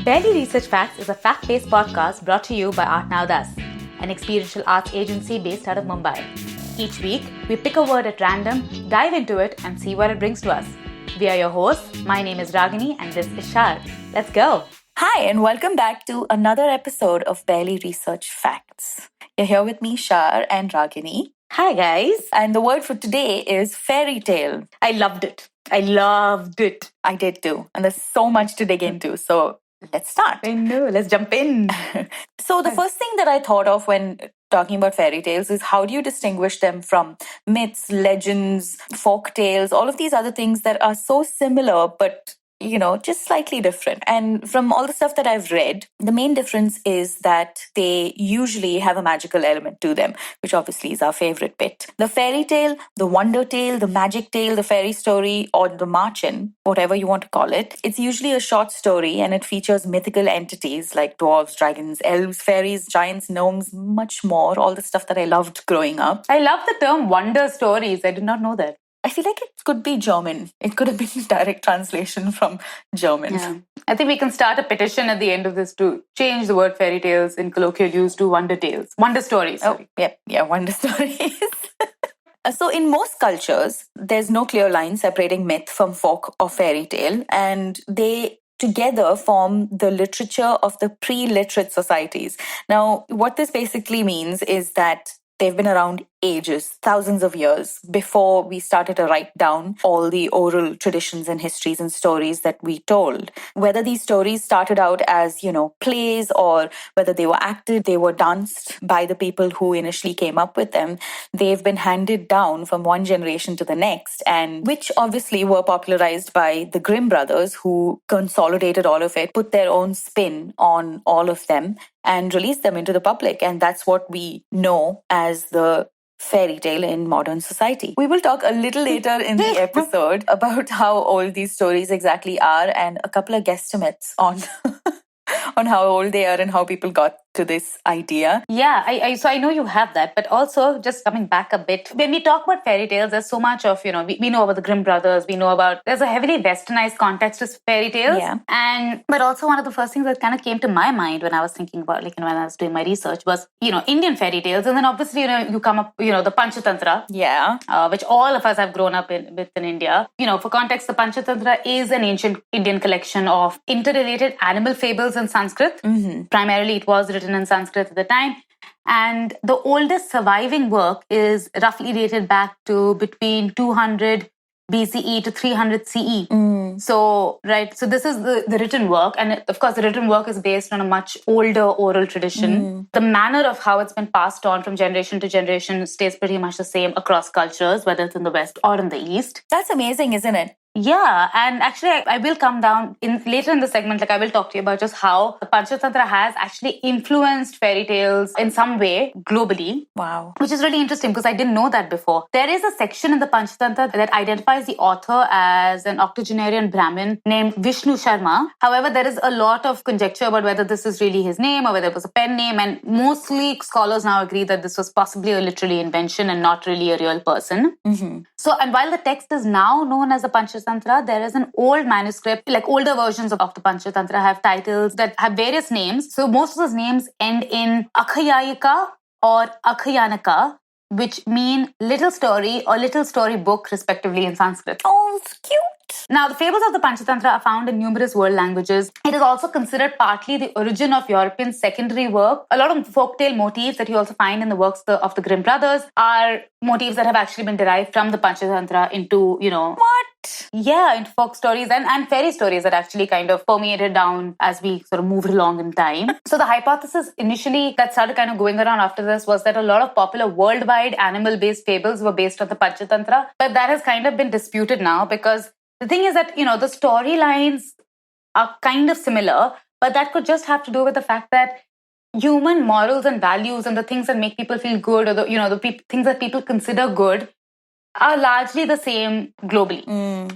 Barely Research Facts is a fact-based podcast brought to you by ArtNowThus, an experiential arts agency based out of Mumbai. Each week, we pick a word at random, dive into it, and see what it brings to us. We are your hosts. My name is Ragini, and this is Shar. Let's go. Hi, and welcome back to another episode of Barely Research Facts. You're here with me, Shar and Ragini. Hi, guys. And the word for today is fairytale. I loved it. I did too. And there's so much to dig into. So let's start. I know. Let's jump in. So the first thing that I thought of when talking about fairy tales is how do you distinguish them from myths, legends, folk tales, all of these other things that are so similar but just slightly different. And from all the stuff that I've read, the main difference is that they usually have a magical element to them, which obviously is our favorite bit. The fairy tale, the wonder tale, the magic tale, the fairy story, or the marchen, whatever you want to call it, it's usually a short story and it features mythical entities like dwarves, dragons, elves, fairies, giants, gnomes, much more, all the stuff that I loved growing up. I love the term wonder stories. I did not know that. I feel like it could be German. It could have been direct translation from German. Yeah. I think we can start a petition at the end of this to change the word fairy tales in colloquial use to wonder tales. Wonder stories. Sorry. Oh, yeah, wonder stories. So in most cultures, there's no clear line separating myth from folk or fairy tale, and they together form the literature of the pre-literate societies. Now, what this basically means is that they've been around ages, thousands of years, before we started to write down all the oral traditions and histories and stories that we told. Whether these stories started out as, plays or whether they were acted, they were danced by the people who initially came up with them, they've been handed down from one generation to the next, and which obviously were popularized by the Grimm brothers, who consolidated all of it, put their own spin on all of them, and released them into the public. And that's what we know as the fairy tale in modern society. We will talk a little later in the episode about how old these stories exactly are and a couple of guesstimates on on how old they are and how people got to this idea. Yeah, so I know you have that, but also just coming back a bit, when we talk about fairy tales, there's so much of, we know about the Grimm brothers, we know about, there's a heavily westernized context to fairy tales. Yeah. But also one of the first things that kind of came to my mind when I was thinking about, when I was doing my research was, Indian fairy tales. And then obviously, you come up, the Panchatantra. Yeah. Which all of us have grown up with in India. For context, the Panchatantra is an ancient Indian collection of interrelated animal fables in Sanskrit. Mm-hmm. Primarily, it was written in Sanskrit at the time. And the oldest surviving work is roughly dated back to between 200 BCE to 300 CE. So this is the written work. And of course, the written work is based on a much older oral tradition. The manner of how it's been passed on from generation to generation stays pretty much the same across cultures, whether it's in the West or in the East. That's amazing, isn't it? Yeah, and actually I will come down later in the segment, I will talk to you about just how the Panchatantra has actually influenced fairy tales in some way globally. Wow. Which is really interesting because I didn't know that before. There is a section in the Panchatantra that identifies the author as an octogenarian Brahmin named Vishnu Sharma. However, there is a lot of conjecture about whether this is really his name or whether it was a pen name, and mostly scholars now agree that this was possibly a literary invention and not really a real person. Mm-hmm. So, and while the text is now known as the Panchatantra, there is an old manuscript, older versions of the Panchatantra have titles that have various names. So most of those names end in Akhayayika or Akhayanaka, which mean little story or little story book, respectively, in Sanskrit. Oh, it's cute. Now, the fables of the Panchatantra are found in numerous world languages. It is also considered partly the origin of European secondary work. A lot of folktale motifs that you also find in the works of the Grimm brothers are motifs that have actually been derived from the Panchatantra into, What? Yeah, into folk stories and fairy stories that actually kind of permeated down as we sort of moved along in time. So the hypothesis initially that started kind of going around after this was that a lot of popular worldwide animal-based fables were based on the Panchatantra. But that has kind of been disputed now because the thing is that, the storylines are kind of similar, but that could just have to do with the fact that human morals and values and the things that make people feel good or the things that people consider good are largely the same globally.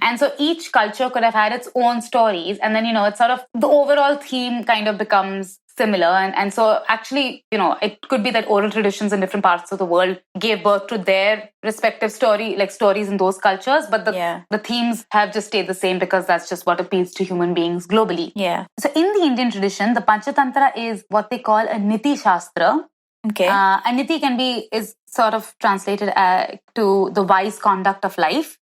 And so each culture could have had its own stories. And then, it's sort of the overall theme kind of becomes similar. And so actually, it could be that oral traditions in different parts of the world gave birth to their respective stories in those cultures. But the themes have just stayed the same because that's just what appeals to human beings globally. Yeah. So in the Indian tradition, the Panchatantra is what they call a Niti Shastra. Okay. And Niti is sort of translated to the wise conduct of life.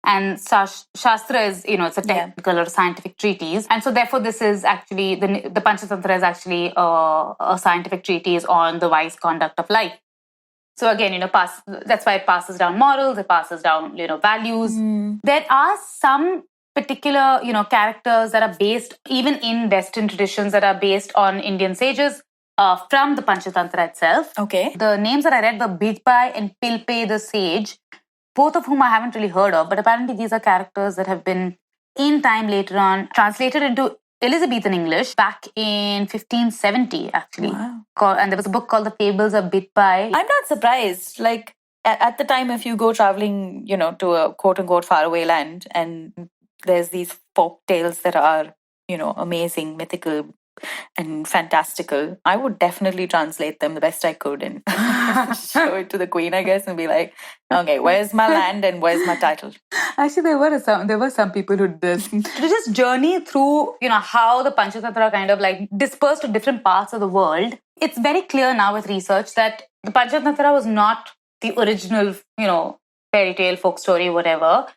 And Shastra is, it's a technical or scientific treatise. And so therefore this is actually, the Panchatantra is actually a scientific treatise on the wise conduct of life. So again, that's why it passes down morals, it passes down, values. There are some particular, characters that are based, even in Western traditions, that are based on Indian sages from the Panchatantra itself. Okay. The names that I read were Bijpai and Pilpe the sage, both of whom I haven't really heard of, but apparently these are characters that have been, in time later on, translated into Elizabethan English back in 1570, actually. Wow. And there was a book called The Fables of Bijpai. I'm not surprised. Like, at the time, if you go traveling, to a quote-unquote faraway land, and there's these folk tales that are, amazing, mythical, and fantastical, I would definitely translate them the best I could and show it to the queen, I guess, and be like, okay, where's my land and where's my title? Actually, there were some people who did this. To just journey through, how the Panchatantra kind of like dispersed to different parts of the world. It's very clear now with research that the Panchatantra was not the original, fairy tale, folk story, whatever.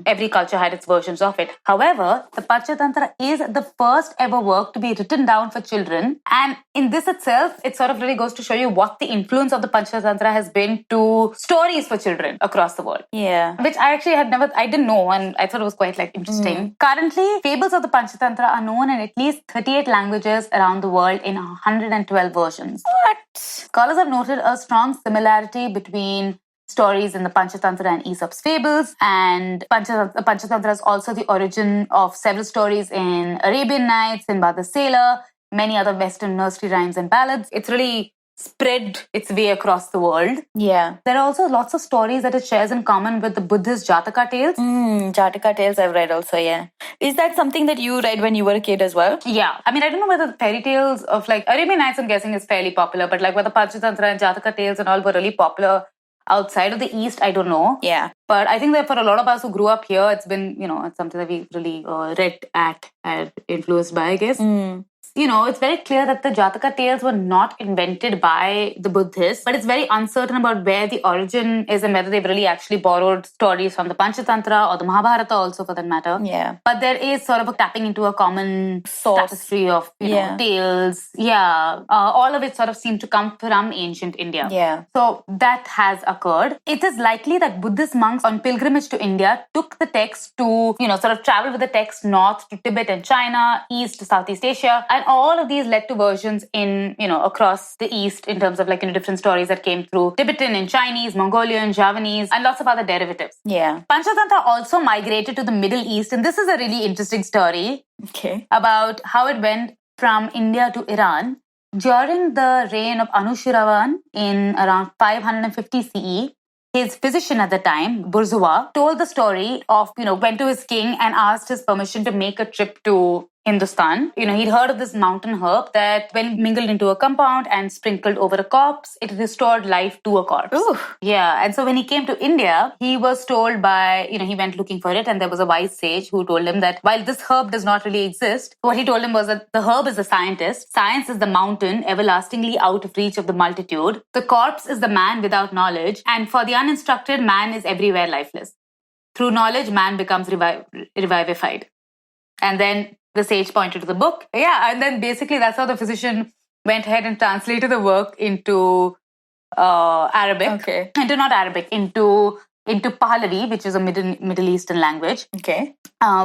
Every culture had its versions of it. However, the Panchatantra is the first ever work to be written down for children. And in this itself, it sort of really goes to show you what the influence of the Panchatantra has been to stories for children across the world. Yeah. Which I actually I didn't know, and I thought it was quite interesting. Currently, fables of the Panchatantra are known in at least 38 languages around the world in 112 versions. What? Scholars have noted a strong similarity between stories in the Panchatantra and Aesop's fables, and Panchatantra is also the origin of several stories in Arabian Nights, in the Sailor, many other Western nursery rhymes and ballads. It's really spread its way across the world. Yeah. There are also lots of stories that it shares in common with the Buddhist Jataka tales. Jataka tales I've read also, yeah. Is that something that you read when you were a kid as well? Yeah. I mean, I don't know whether the fairy tales of Arabian Nights, I'm guessing, is fairly popular, but whether Panchatantra and Jataka tales and all were really popular outside of the East, I don't know. Yeah. But I think that for a lot of us who grew up here, it's been, it's something that we really read at and influenced by, I guess. It's very clear that the Jataka tales were not invented by the Buddhists, but it's very uncertain about where the origin is and whether they've really actually borrowed stories from the Panchatantra or the Mahabharata also, for that matter. Yeah. But there is sort of a tapping into a common tapestry of tales. Yeah. All of it sort of seem to come from ancient India. Yeah. So that has occurred. It is likely that Buddhist monks on pilgrimage to India took the text to, sort of travel with the text north to Tibet and China, east to Southeast Asia, and all of these led to versions in, across the East in terms of different stories that came through Tibetan and Chinese, Mongolian, Javanese, and lots of other derivatives. Yeah. Panchatantra also migrated to the Middle East, and this is a really interesting story about how it went from India to Iran. During the reign of Anushiravan in around 550 CE, his physician at the time, Bourgeois, told the story of, went to his king and asked his permission to make a trip to Hindustan. He'd heard of this mountain herb that when mingled into a compound and sprinkled over a corpse, it restored life to a corpse. Ooh. Yeah. And so when he came to India, he was told by, he went looking for it, and there was a wise sage who told him that while this herb does not really exist, what he told him was that the herb is the scientist, science is the mountain everlastingly out of reach of the multitude, the corpse is the man without knowledge, and for the uninstructed, man is everywhere lifeless. Through knowledge, man becomes revivified. And then the sage pointed to the book. Yeah, and then basically that's how the physician went ahead and translated the work into Arabic. Okay. Not Arabic, into Pahlavi, which is a Middle Eastern language. Okay.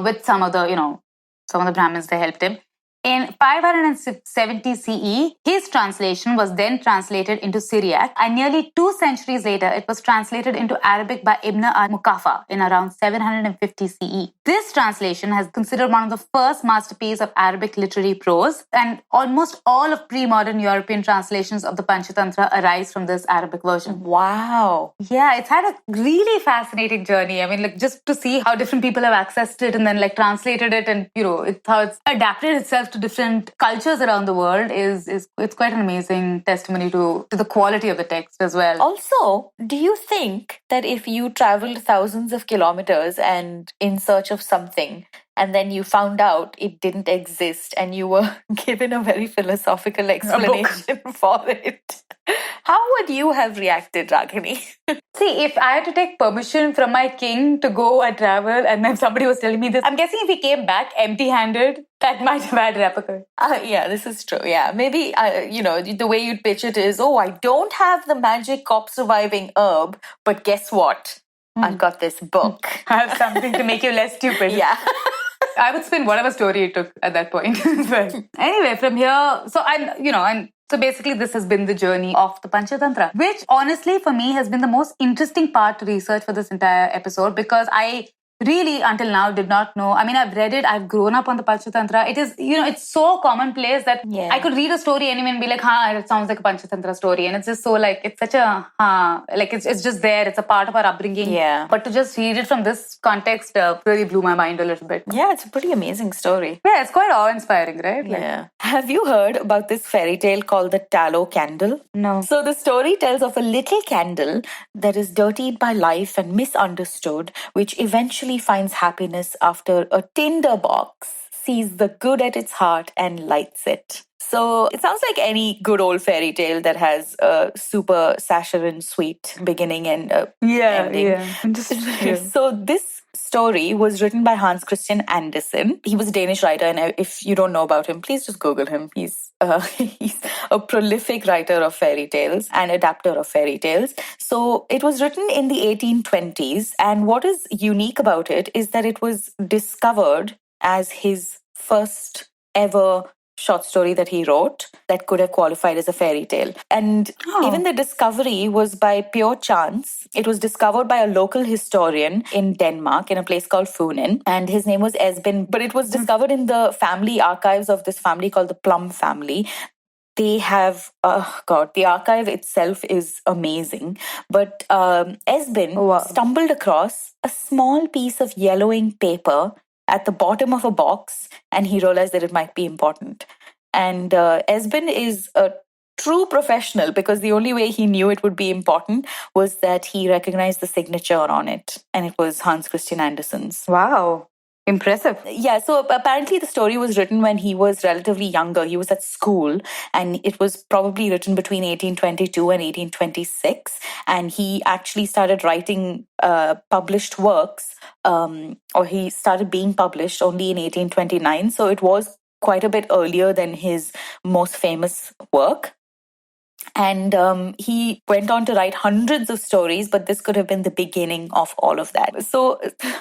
With some of the Brahmins, they helped him. In 570 CE, his translation was then translated into Syriac, and nearly 2 centuries later, it was translated into Arabic by Ibn al-Muqaffa in around 750 CE. This translation has considered one of the first masterpieces of Arabic literary prose, and almost all of pre-modern European translations of the Panchatantra arise from this Arabic version. Wow. Yeah, it's had a really fascinating journey. I mean, just to see how different people have accessed it and then translated it, and how it's adapted itself to different cultures around the world is it's quite an amazing testimony to the quality of the text as well. Also, do you think that if you traveled thousands of kilometers and in search of something, and then you found out it didn't exist and you were given a very philosophical explanation for it, how would you have reacted, Ragini? See, if I had to take permission from my king to go and travel, and then somebody was telling me this, I'm guessing if he came back empty-handed, that might have had repercussions. Yeah, this is true. Yeah, maybe, the way you'd pitch it is, oh, I don't have the magic cop-surviving herb, but guess what? I've got this book. I have something to make you less stupid. Yeah. I would spin whatever story it took at that point. But anyway, from here, so basically this has been the journey of the Panchatantra, which honestly for me has been the most interesting part to research for this entire episode, because I really until now did not know. I mean, I've read it, I've grown up on the Panchatantra. It is, it's so commonplace that I could read a story anyway and be like, it sounds like a Panchatantra story. And it's just so like, it's such a, it's just there. It's a part of our upbringing. Yeah. But to just read it from this context really blew my mind a little bit. Yeah, it's a pretty amazing story. Yeah, it's quite awe-inspiring, right? Yeah. Have you heard about this fairy tale called the tallow candle? No. So the story tells of a little candle that is dirtied by life and misunderstood, which eventually finds happiness after a tinder box sees the good at its heart and lights it. So it sounds like any good old fairy tale that has a super saccharine sweet beginning and ending. Yeah. So this story was written by Hans Christian Andersen. He was a Danish writer, and if you don't know about him, please just Google him. He's a prolific writer of fairy tales and adapter of fairy tales. So it was written in the 1820s, and what is unique about it is that it was discovered as his first ever short story that he wrote that could have qualified as a fairy tale. And even the discovery was by pure chance. It was discovered by a local historian in Denmark in a place called Funen, and his name was Esben, but it was discovered in the family archives of this family called the Plum family. They have, the archive itself is amazing. But Esben stumbled across a small piece of yellowing paper at the bottom of a box, and he realized that it might be important. And Esben is a true professional, because the only way he knew it would be important was that he recognized the signature on it, and it was Hans Christian Andersen's. Wow. Impressive. Yeah, so apparently the story was written when he was relatively younger. He was at school, and it was probably written between 1822 and 1826. And he actually started writing published works, or he started being published only in 1829. So it was quite a bit earlier than his most famous work. And he went on to write hundreds of stories, but this could have been the beginning of all of that. So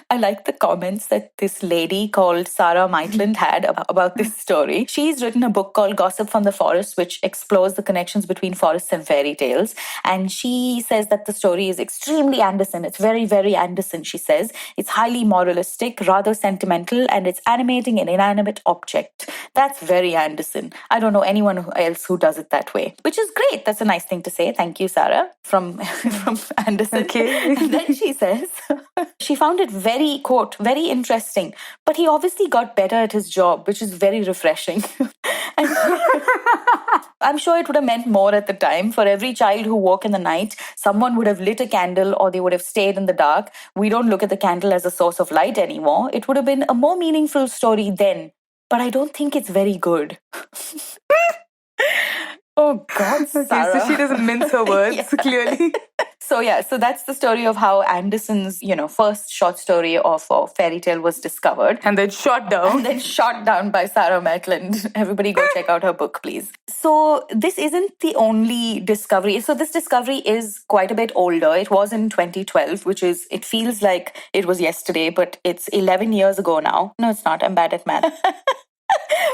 I like the comments that this lady called Sarah Maitland had about this story. She's written a book called Gossip from the Forest, which explores the connections between forests and fairy tales. And she says that the story is extremely Andersen. It's very, very Andersen, she says. It's highly moralistic, rather sentimental, and it's animating an inanimate object. That's very Andersen. I don't know anyone else who does it that way, which is great. That's a nice thing to say. Thank you, Sarah, from Andersen. Okay. And then she says, she found it very, quote, very interesting, but he obviously got better at his job, which is very refreshing. I'm sure it would have meant more at the time. For every child who woke in the night, someone would have lit a candle or they would have stayed in the dark. We don't look at the candle as a source of light anymore. It would have been a more meaningful story then, but I don't think it's very good. Oh, God, Sarah. Okay, so she doesn't mince her words, clearly. So that's the story of how Andersen's, first short story of fairy tale was discovered. And then shot down. By Sarah Maitland. Everybody go check out her book, please. So this isn't the only discovery. So this discovery is quite a bit older. It was in 2012, it feels like it was yesterday, but it's 11 years ago now. No, it's not. I'm bad at math.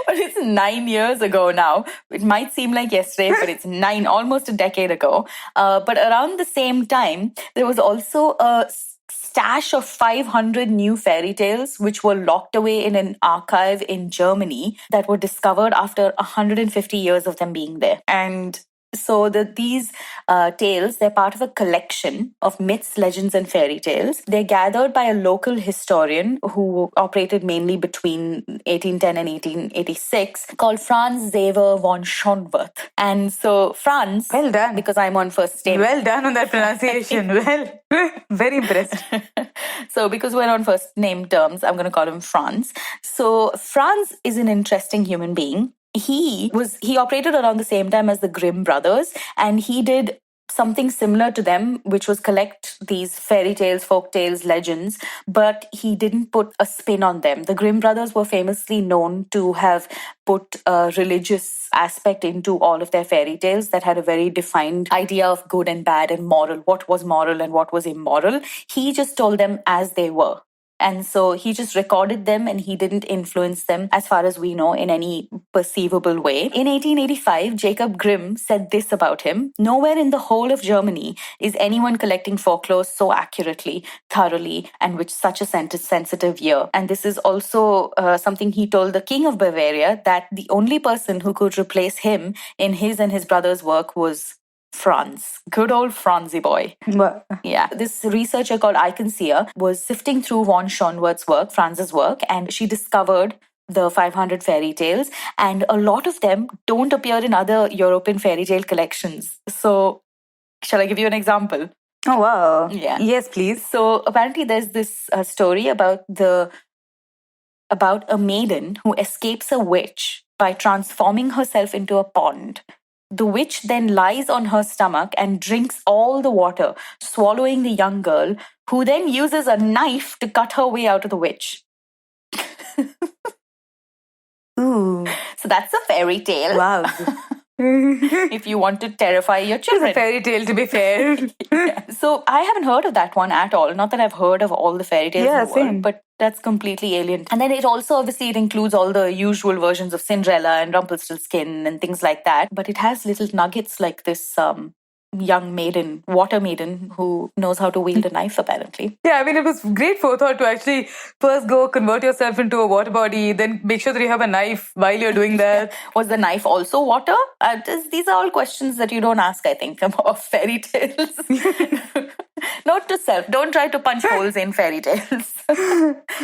But it's 9 years ago now. It might seem like yesterday, but it's almost a decade ago. But around the same time, there was also a stash of 500 new fairy tales which were locked away in an archive in Germany that were discovered after 150 years of them being there. And So these tales, they're part of a collection of myths, legends, and fairy tales. They're gathered by a local historian who operated mainly between 1810 and 1886, called Franz Xaver von Schonwerth. And so Franz, Well done. because I'm on first name. Well done on that pronunciation. Well, very impressed. So because we're on first name terms, I'm going to call him Franz. So Franz is an interesting human being. He operated around the same time as the Grimm brothers, and he did something similar to them, which was collect these fairy tales, folk tales, legends, but he didn't put a spin on them. The Grimm brothers were famously known to have put a religious aspect into all of their fairy tales that had a very defined idea of good and bad and moral, what was moral and what was immoral. He just told them as they were. And so he just recorded them and he didn't influence them, as far as we know, in any perceivable way. In 1885, Jacob Grimm said this about him: "Nowhere in the whole of Germany is anyone collecting folklore so accurately, thoroughly, and with such a sensitive ear." And this is also something he told the King of Bavaria, that the only person who could replace him in his and his brother's work was Franz. Good old Franzy boy. What? Yeah. This researcher called Eichenseer was sifting through von Schonwerth's work, Franz's work, and she discovered the 500 fairy tales, and a lot of them don't appear in other European fairy tale collections. So, shall I give you an example? Oh, wow. Yeah. Yes, please. So, apparently there's this story about a maiden who escapes a witch by transforming herself into a pond. The witch then lies on her stomach and drinks all the water, swallowing the young girl, who then uses a knife to cut her way out of the witch. Ooh. So that's a fairy tale. Wow. If you want to terrify your children. It's a fairy tale, to be fair. Yeah. So I haven't heard of that one at all. Not that I've heard of all the fairy tales in the world, same. but that's completely alien. And then it also, obviously, it includes all the usual versions of Cinderella and Rumpelstiltskin and things like that. But it has little nuggets like this young maiden, water maiden, who knows how to wield a knife, apparently. Yeah, I mean, it was great forethought to actually first go convert yourself into a water body, then make sure that you have a knife while you're doing that. Was the knife also water? These are all questions that you don't ask, I think, of fairy tales. Note to self, don't try to punch holes in fairy tales.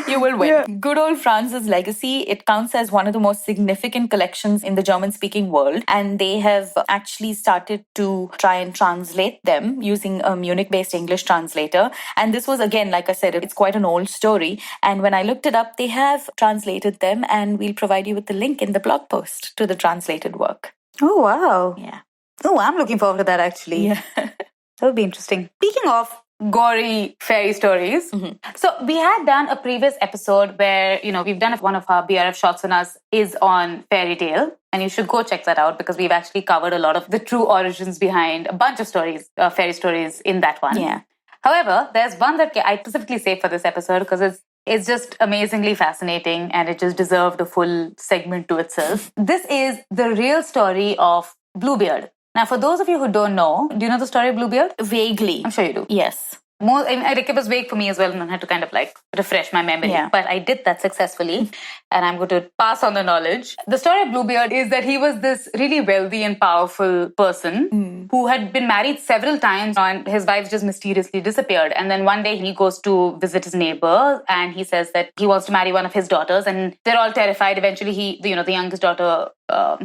You will win. Yeah. Good old Franz's legacy, it counts as one of the most significant collections in the German-speaking world, and they have actually started to try and translate them using a Munich-based English translator. And this was, again, like I said, it's quite an old story. And when I looked it up, they have translated them, and we'll provide you with the link in the blog post to the translated work. Oh, wow. Yeah. Oh, I'm looking forward to that, actually. Yeah. That would be interesting. Speaking of gory fairy stories, so we had done a previous episode where, we've done one of our BRF shots on us is on Fairytale, and you should go check that out because we've actually covered a lot of the true origins behind a bunch of stories, fairy stories in that one. Yeah. However, there's one that I specifically saved for this episode because it's just amazingly fascinating and it just deserved a full segment to itself. This is the real story of Bluebeard. Now, for those of you who don't know, do you know the story of Bluebeard? Vaguely. I'm sure you do. Yes. It was vague for me as well, and I had to kind of refresh my memory. Yeah. But I did that successfully, and I'm going to pass on the knowledge. The story of Bluebeard is that he was this really wealthy and powerful person who had been married several times, and his wife just mysteriously disappeared. And then one day he goes to visit his neighbor, and he says that he wants to marry one of his daughters, and they're all terrified. Eventually, the youngest daughter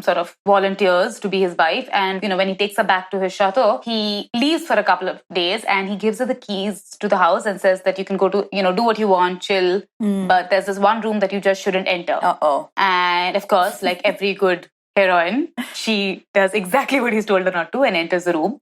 sort of volunteers to be his wife, and when he takes her back to his chateau, he leaves for a couple of days and he gives her the keys to the house and says that you can go to do what you want, chill, but there's this one room that you just shouldn't enter. And of course, like every good heroine, she does exactly what he's told her not to and enters the room.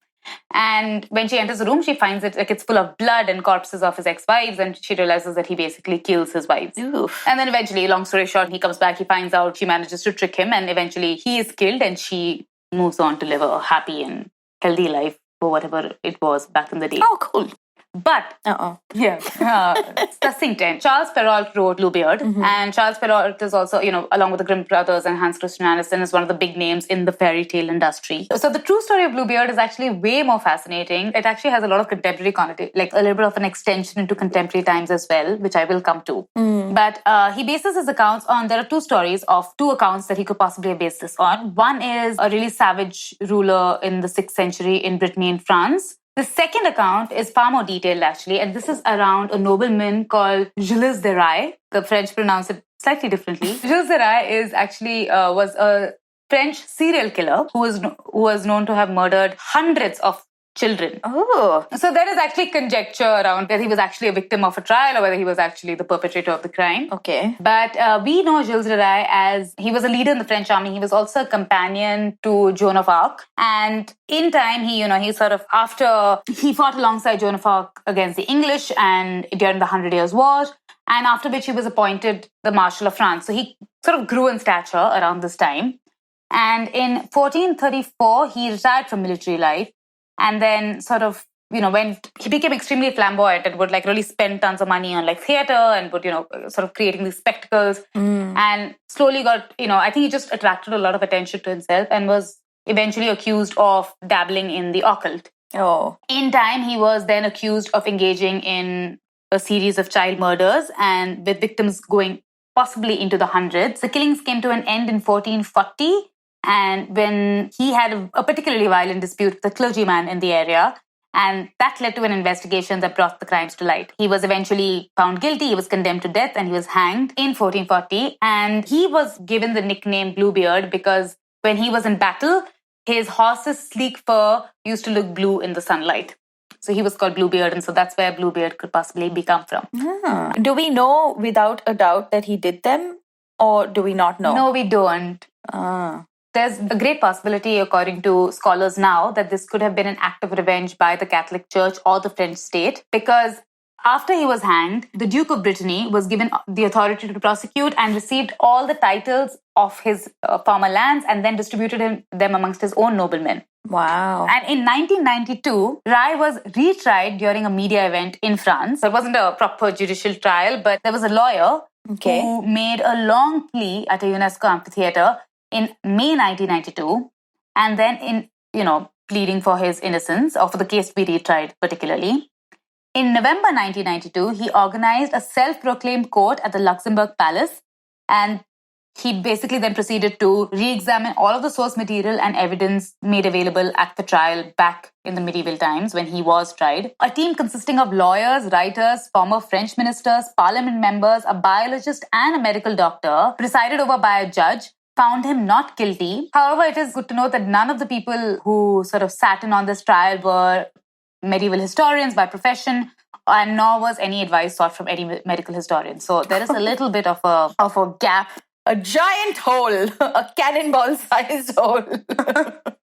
And when she enters the room, she finds it it's full of blood and corpses of his ex-wives, and she realizes that he basically kills his wives. Oof. And then eventually, long story short, he comes back, he finds out she manages to trick him, and eventually he is killed and she moves on to live a happy and healthy life for whatever it was back in the day. Oh, cool. But yeah, succinct. Charles Perrault wrote Bluebeard, and Charles Perrault is also, along with the Grimm brothers and Hans Christian Andersen, is one of the big names in the fairy tale industry. So the true story of Bluebeard is actually way more fascinating. It actually has a lot of contemporary connotation, like a little bit of an extension into contemporary times as well, which I will come to. But he bases his accounts on, there are two accounts that he could possibly have based this on. One is a really savage ruler in the 6th century in Brittany and France. The second account is far more detailed, actually, and this is around a nobleman called Jules de Rais. The French pronounce it slightly differently. Jules de Rais is actually was a French serial killer who was known to have murdered hundreds of children. Oh. So there is actually conjecture around whether he was actually a victim of a trial or whether he was actually the perpetrator of the crime. Okay. But we know Jules de Rais as he was a leader in the French army. He was also a companion to Joan of Arc. And in time, he fought alongside Joan of Arc against the English and during the 100 Years' War. And after which he was appointed the Marshal of France. So he sort of grew in stature around this time. And in 1434, he retired from military life. And then when he became extremely flamboyant and would really spend tons of money on theater and would, sort of creating these spectacles and slowly got, I think he just attracted a lot of attention to himself and was eventually accused of dabbling in the occult. Oh. In time, he was then accused of engaging in a series of child murders and with victims going possibly into the hundreds. The killings came to an end in 1440. And when he had a particularly violent dispute with a clergyman in the area, and that led to an investigation that brought the crimes to light. He was eventually found guilty, he was condemned to death, and he was hanged in 1440. And he was given the nickname Bluebeard because when he was in battle, his horse's sleek fur used to look blue in the sunlight. So he was called Bluebeard, and so that's where Bluebeard could possibly come from. Do we know without a doubt that he did them, or do we not know? No, we don't. There's a great possibility, according to scholars now, that this could have been an act of revenge by the Catholic Church or the French state, because after he was hanged, the Duke of Brittany was given the authority to prosecute and received all the titles of his former lands and then distributed them amongst his own noblemen. Wow. And in 1992, Rai was retried during a media event in France. So it wasn't a proper judicial trial, but there was a lawyer who made a long plea at a UNESCO amphitheater in May 1992, and then pleading for his innocence, or for the case to be retried particularly. In November 1992, he organized a self-proclaimed court at the Luxembourg Palace, and he basically then proceeded to re-examine all of the source material and evidence made available at the trial back in the medieval times when he was tried. A team consisting of lawyers, writers, former French ministers, parliament members, a biologist, and a medical doctor, presided over by a judge, found him not guilty. However, it is good to note that none of the people who sort of sat in on this trial were medieval historians by profession, and nor was any advice sought from any medical historian. So there is a little bit of a gap. A giant hole, a cannonball-sized hole.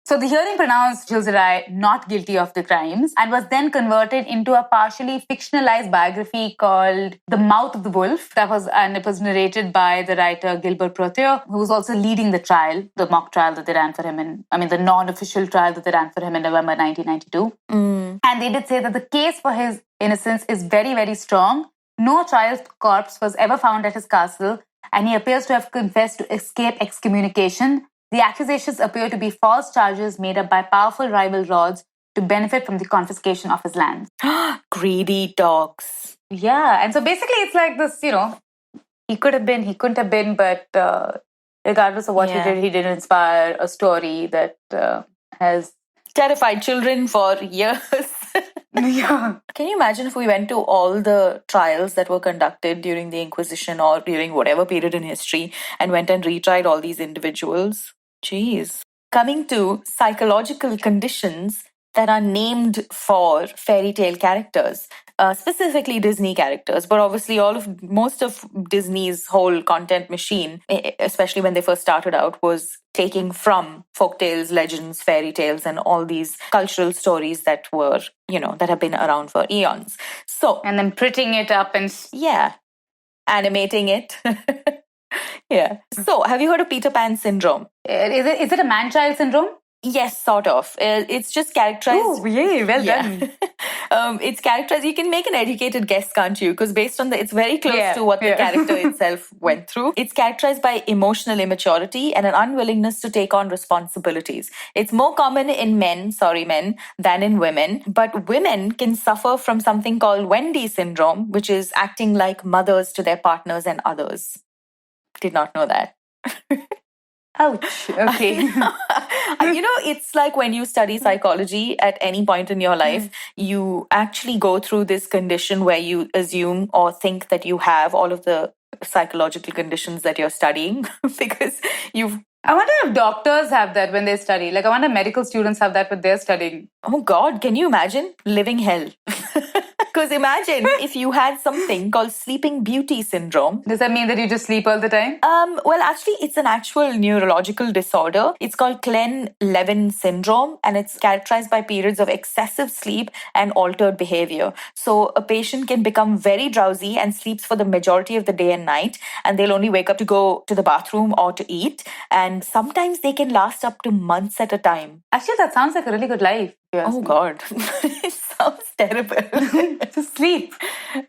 So the hearing pronounced Jules de Rais not guilty of the crimes and was then converted into a partially fictionalized biography called The Mouth of the Wolf. And it was narrated by the writer Gilbert Proteus, who was also leading the trial, the mock trial that they ran for him the non-official trial that they ran for him in November 1992. And they did say that the case for his innocence is very, very strong. No child's corpse was ever found at his castle, and he appears to have confessed to escape excommunication. The accusations appear to be false charges made up by powerful rival lords to benefit from the confiscation of his lands. Greedy dogs. Yeah, and so basically it's like this, he could have been, he couldn't have been, but regardless of what he did inspire a story that has terrified children for years. Yeah. Can you imagine if we went to all the trials that were conducted during the Inquisition or during whatever period in history and went and retried all these individuals? Jeez. Coming to psychological conditions that are named for fairy tale characters, specifically Disney characters, but obviously most of Disney's whole content machine, especially when they first started out, was taking from folktales, legends, fairy tales, and all these cultural stories that were, that have been around for eons. So, and then printing it up and animating it. Yeah. So, have you heard of Peter Pan syndrome? Is it a man-child syndrome? Yes, sort of. It's just characterized. Oh, yay, well done. It's characterized. You can make an educated guess, can't you? Because based on it's very close to what the character itself went through. It's characterized by emotional immaturity and an unwillingness to take on responsibilities. It's more common in men, than in women. But women can suffer from something called Wendy syndrome, which is acting like mothers to their partners and others. Did not know that. Ouch. Okay. It's like when you study psychology at any point in your life, you actually go through this condition where you assume or think that you have all of the psychological conditions that you're studying because I wonder if doctors have that when they study. Like, I wonder medical students have that when they're studying. Oh God, can you imagine living hell? Because imagine if you had something called sleeping beauty syndrome. Does that mean that you just sleep all the time? Well, actually, it's an actual neurological disorder. It's called Klein-Levin syndrome, and it's characterized by periods of excessive sleep and altered behavior. So a patient can become very drowsy and sleeps for the majority of the day and night, and they'll only wake up to go to the bathroom or to eat. And sometimes they can last up to months at a time. Actually, that sounds like a really good life. Oh God, it sounds terrible. To sleep.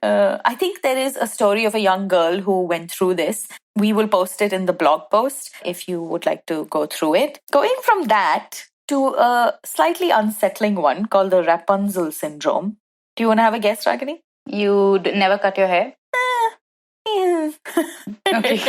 I think there is a story of a young girl who went through this. We will post it in the blog post if you would like to go through it. Going from that to a slightly unsettling one called the Rapunzel syndrome. Do you want to have a guess, Ragini? You'd never cut your hair? Okay.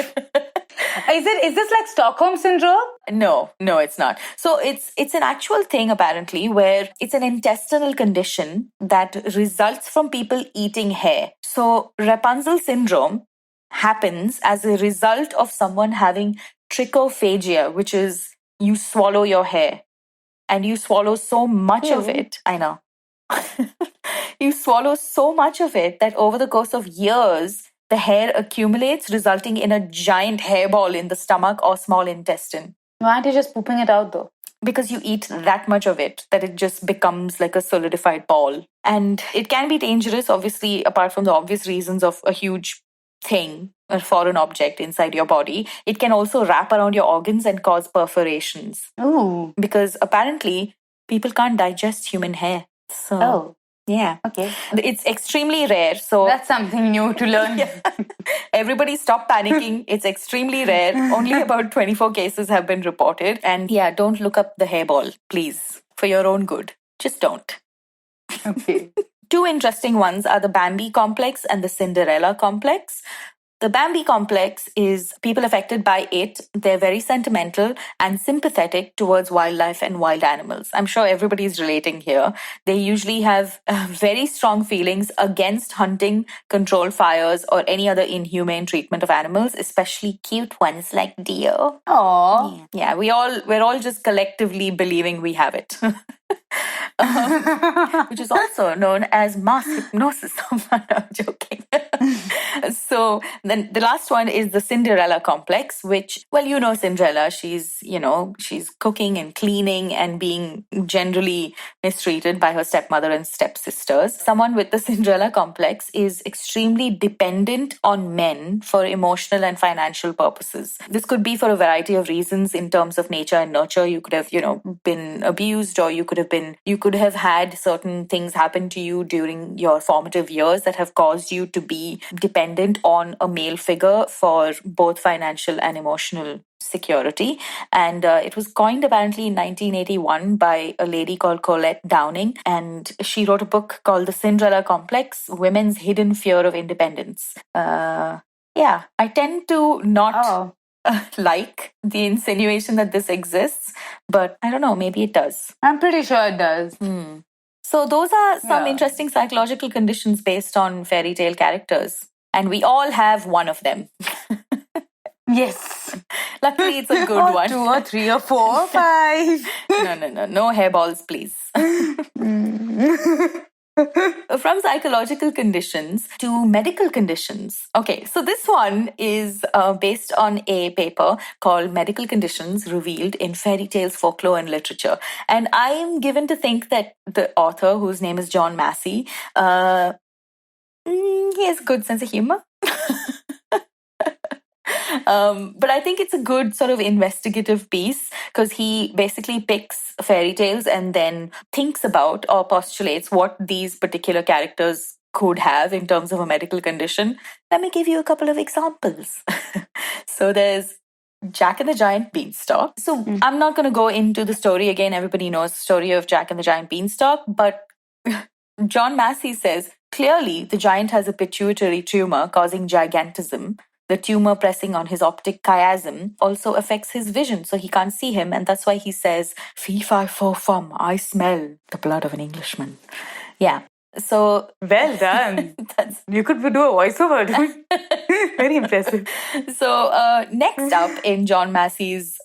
Is this like Stockholm syndrome? No, it's not. So it's an actual thing apparently where it's an intestinal condition that results from people eating hair. So Rapunzel syndrome happens as a result of someone having trichophagia, which is you swallow your hair and you swallow so much of it. I know. You swallow so much of it that over the course of years, the hair accumulates, resulting in a giant hairball in the stomach or small intestine. Why aren't you just pooping it out though? Because you eat that much of it that it just becomes like a solidified ball. And it can be dangerous, obviously, apart from the obvious reasons of a huge thing, a foreign object inside your body. It can also wrap around your organs and cause perforations. Ooh. Because apparently people can't digest human hair. So, yeah. Okay. It's extremely rare. So that's something new to learn. Everybody stop panicking. It's extremely rare. Only about 24 cases have been reported. And don't look up the hairball, please, for your own good. Just don't. Okay. Two interesting ones are the Bambi complex and the Cinderella complex. The Bambi complex is people affected by it. They're very sentimental and sympathetic towards wildlife and wild animals. I'm sure everybody's relating here. They usually have very strong feelings against hunting, controlled fires, or any other inhumane treatment of animals, especially cute ones like deer. Aww. Yeah, we're all just collectively believing we have it. Which is also known as mass hypnosis. I'm joking. So then the last one is the Cinderella complex, which, well, Cinderella, she's cooking and cleaning and being generally mistreated by her stepmother and stepsisters. Someone with the Cinderella complex is extremely dependent on men for emotional and financial purposes. This could be for a variety of reasons in terms of nature and nurture. You could have, been abused, or you could have had certain things happen to you during your formative years that have caused you to be dependent on a male figure for both financial and emotional security. And it was coined apparently in 1981 by a lady called Colette Downing, and she wrote a book called The Cinderella Complex: Women's Hidden Fear of Independence. I tend to not like the insinuation that this exists, but I don't know, maybe it does. I'm pretty sure it does. So those are some interesting psychological conditions based on fairy tale characters. And we all have one of them. Yes. Luckily, it's a good one. 2 or 3 or 4 or 5. No hairballs, please. From psychological conditions to medical conditions. Okay, so this one is based on a paper called Medical Conditions Revealed in Fairytales, Folklore and Literature. And I am given to think that the author, whose name is John Massey, he has a good sense of humor. But I think it's a good sort of investigative piece because he basically picks fairy tales and then thinks about or postulates what these particular characters could have in terms of a medical condition. Let me give you a couple of examples. So there's Jack and the Giant Beanstalk. So I'm not going to go into the story again. Everybody knows the story of Jack and the Giant Beanstalk. But John Massey says, clearly the giant has a pituitary tumor causing gigantism. The tumor pressing on his optic chiasm also affects his vision, so he can't see him. And that's why he says, fee, fi, fo, fum, I smell the blood of an Englishman. Yeah. So well done. You could do a voiceover. Very impressive. So next up in John Massey's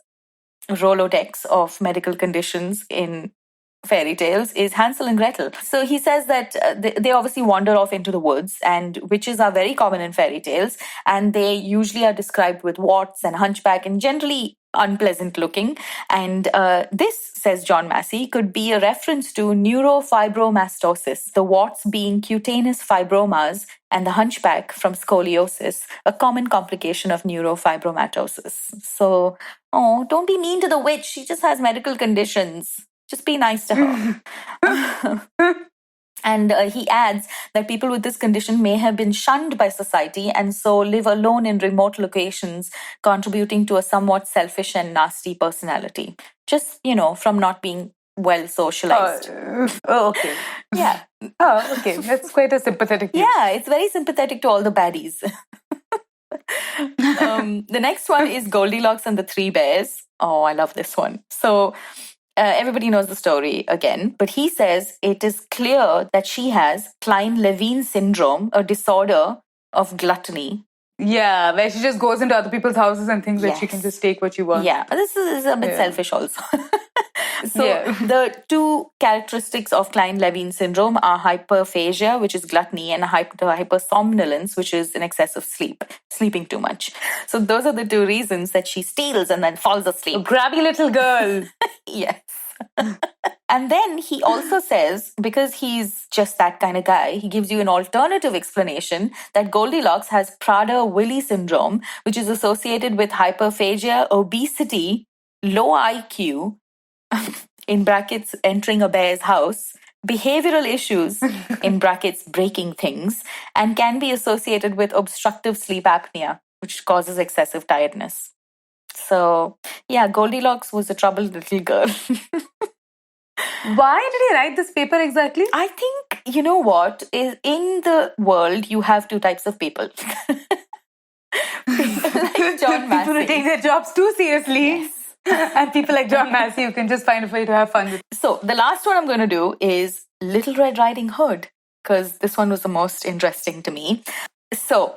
Rolodex of medical conditions in fairy tales is Hansel and Gretel. So he says that they obviously wander off into the woods, and witches are very common in fairy tales, and they usually are described with warts and hunchback and generally unpleasant looking. And this, says John Massey, could be a reference to neurofibromastosis, the warts being cutaneous fibromas and the hunchback from scoliosis, a common complication of neurofibromatosis. So, don't be mean to the witch. She just has medical conditions. Just be nice to her. And he adds that people with this condition may have been shunned by society and so live alone in remote locations, contributing to a somewhat selfish and nasty personality. Just, from not being well socialized. Okay. Yeah. Oh, okay. That's quite a sympathetic view. Yeah, it's very sympathetic to all the baddies. The next one is Goldilocks and the Three Bears. Oh, I love this one. So everybody knows the story again, but he says it is clear that she has Klein-Levin syndrome, a disorder of gluttony. Yeah, where she just goes into other people's houses and thinks that she can just take what she wants. Yeah, this is a bit selfish also. So the two characteristics of Klein-Levin syndrome are hyperphagia, which is gluttony, and hypersomnolence, which is an excessive sleeping too much. So those are the two reasons that she steals and then falls asleep. Grabby little girl. Yes. And then he also says, because he's just that kind of guy, he gives you an alternative explanation that Goldilocks has Prader-Willi syndrome, which is associated with hyperphagia, obesity, low IQ, in brackets, entering a bear's house, behavioral issues, in brackets, breaking things, and can be associated with obstructive sleep apnea, which causes excessive tiredness. So, yeah, Goldilocks was a troubled little girl. Why did he write this paper exactly? I think, you know what, is in the world, you have two types of people. People like John Massey. People who take their jobs too seriously. Yes. And people like John Massey who can just find a way to have fun with. So the last one I'm going to do is Little Red Riding Hood, because this one was the most interesting to me. So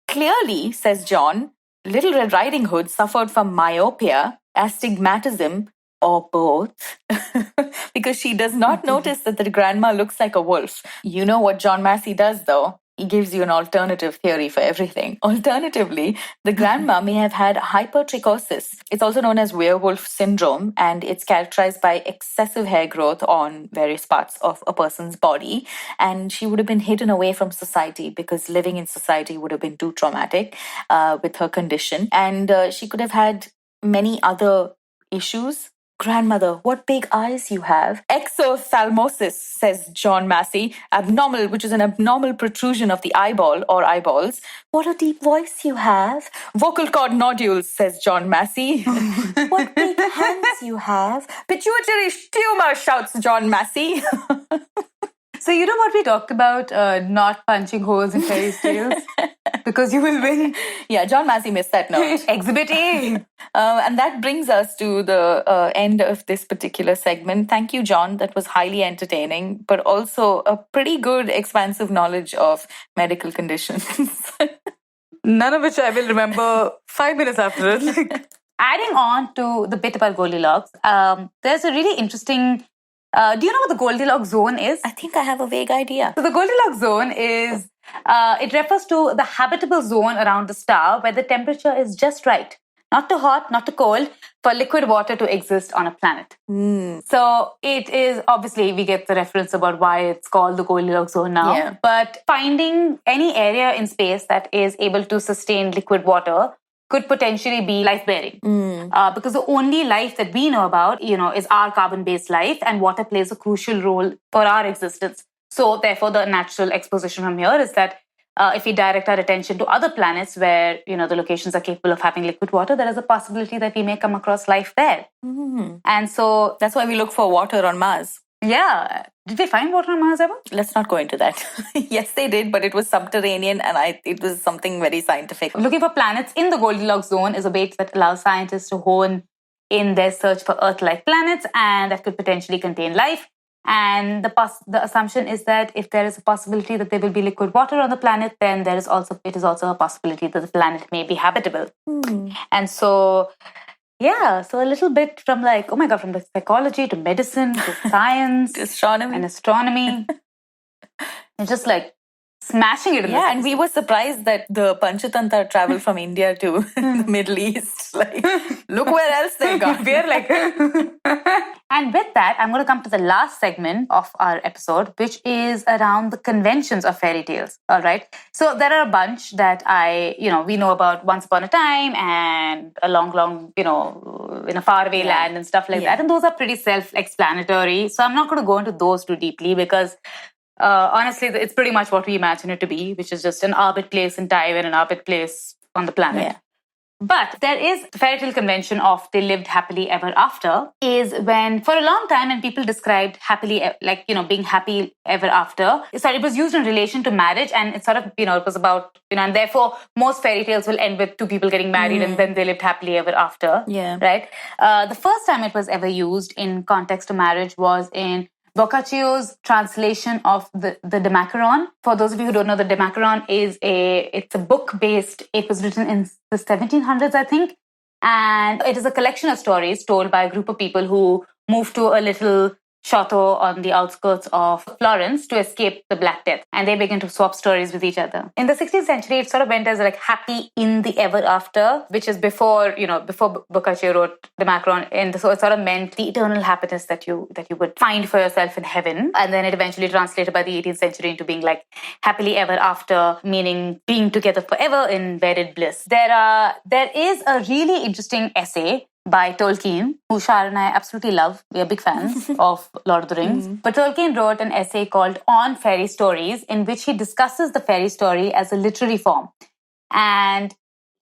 clearly, says John, Little Red Riding Hood suffered from myopia, astigmatism, or both, because she does not notice that the grandma looks like a wolf. You know what John Massey does, though? He gives you an alternative theory for everything. Alternatively, the grandma may have had hypertrichosis. It's also known as werewolf syndrome, and it's characterized by excessive hair growth on various parts of a person's body. And she would have been hidden away from society because living in society would have been too traumatic with her condition. And she could have had many other issues. Grandmother, what big eyes you have. Exophthalmosis, says John Massey. Abnormal, which is an abnormal protrusion of the eyeball or eyeballs. What a deep voice you have. Vocal cord nodules, says John Massey. What big hands you have. Pituitary tumor, shouts John Massey. So you know what we talked about, not punching holes in fairy tales? Because you will win. Yeah, John Massey missed that note. Exhibit A. And that brings us to the end of this particular segment. Thank you, John. That was highly entertaining, but also a pretty good expansive knowledge of medical conditions. None of which I will remember 5 minutes after it. Adding on to the bit about Goldilocks, there's a really interesting... do you know what the Goldilocks zone is? I think I have a vague idea. So the Goldilocks zone is, it refers to the habitable zone around the star where the temperature is just right. Not too hot, not too cold, for liquid water to exist on a planet. So it is, obviously, we get the reference about why it's called the Goldilocks zone now. Yeah. But finding any area in space that is able to sustain liquid water could potentially be life-bearing. Because the only life that we know about, is our carbon-based life, and water plays a crucial role for our existence. So therefore, the natural exposition from here is that if we direct our attention to other planets where, the locations are capable of having liquid water, there is a possibility that we may come across life there. And so that's why we look for water on Mars. Yeah. Did they find water on Mars ever? Let's not go into that. Yes, they did, but it was subterranean and it was something very scientific. Looking for planets in the Goldilocks zone is a bait that allows scientists to hone in their search for Earth-like planets and that could potentially contain life. And the assumption is that if there is a possibility that there will be liquid water on the planet, then it is also a possibility that the planet may be habitable. And so, so a little bit from from the psychology to medicine to science to astronomy and astronomy. And just smashing it in Yeah, and we were surprised that the Panchatantra traveled from India to the Middle East. Look where else they got. We're And with that, I'm going to come to the last segment of our episode, which is around the conventions of fairy tales. All right. So there are a bunch that we know about once upon a time and a long, in a faraway land and stuff like that. And those are pretty self-explanatory. So I'm not going to go into those too deeply because honestly, it's pretty much what we imagine it to be, which is just an arbit place in time and an arbit place on the planet. Yeah. But there is the fairy tale convention of they lived happily ever after is when, for a long time, when people described happily, being happy ever after, it was used in relation to marriage and it it was about, and therefore most fairy tales will end with two people getting married and then they lived happily ever after. Yeah. Right? The first time it was ever used in context of marriage was in Boccaccio's translation of the Decameron. For those of you who don't know, the Decameron it's a book based, it was written in the 1700s, I think. And it is a collection of stories told by a group of people who moved to a little chateau on the outskirts of Florence to escape the Black Death. And they began to swap stories with each other. In the 16th century, it sort of went as happy in the ever after, which is before Boccaccio wrote the Decameron. And so it sort of meant the eternal happiness that you would find for yourself in heaven. And then it eventually translated by the 18th century into being happily ever after, meaning being together forever in wedded bliss. There is a really interesting essay by Tolkien, who Shar and I absolutely love. We are big fans of Lord of the Rings. But Tolkien wrote an essay called On Fairy Stories, in which he discusses the fairy story as a literary form. And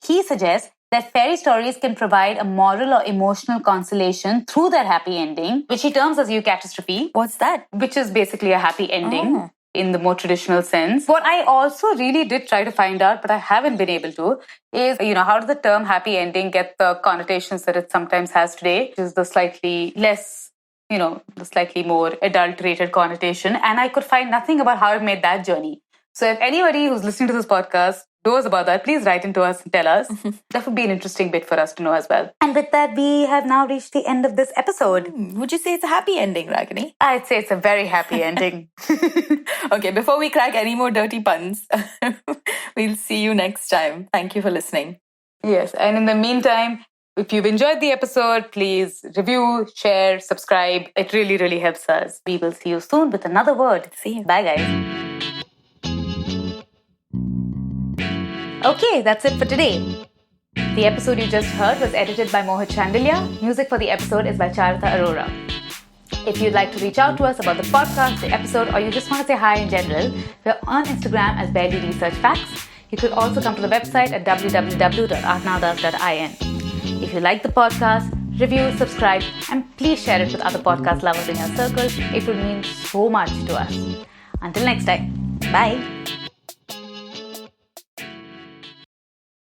he suggests that fairy stories can provide a moral or emotional consolation through their happy ending, which he terms as eucatastrophe. What's that? Which is basically a happy ending. In the more traditional sense. What I also really did try to find out, but I haven't been able to, is, how does the term happy ending get the connotations that it sometimes has today, which is the slightly less, the slightly more adulterated connotation. And I could find nothing about how it made that journey. So if anybody who's listening to this podcast knows about that, please write into us and tell us. That would be an interesting bit for us to know as well. And with that, we have now reached the end of this episode. Would you say it's a happy ending, Ragini? I'd say it's a very happy ending. Okay, before we crack any more dirty puns, we'll see you next time. Thank you for listening. Yes, and in the meantime, if you've enjoyed the episode, please review, share, subscribe. It really, really helps us. We will see you soon with another word. See you. Bye, guys. Okay, that's it for today. The episode you just heard was edited by Mohit Chandelier. Music for the episode is by Charita Arora. If you'd like to reach out to us about the podcast, the episode, or you just want to say hi in general, we're on Instagram as Barely Research Facts. You could also come to the website at www.ArtNowThus.in. If you like the podcast, review, subscribe, and please share it with other podcast lovers in your circle. It would mean so much to us. Until next time, bye.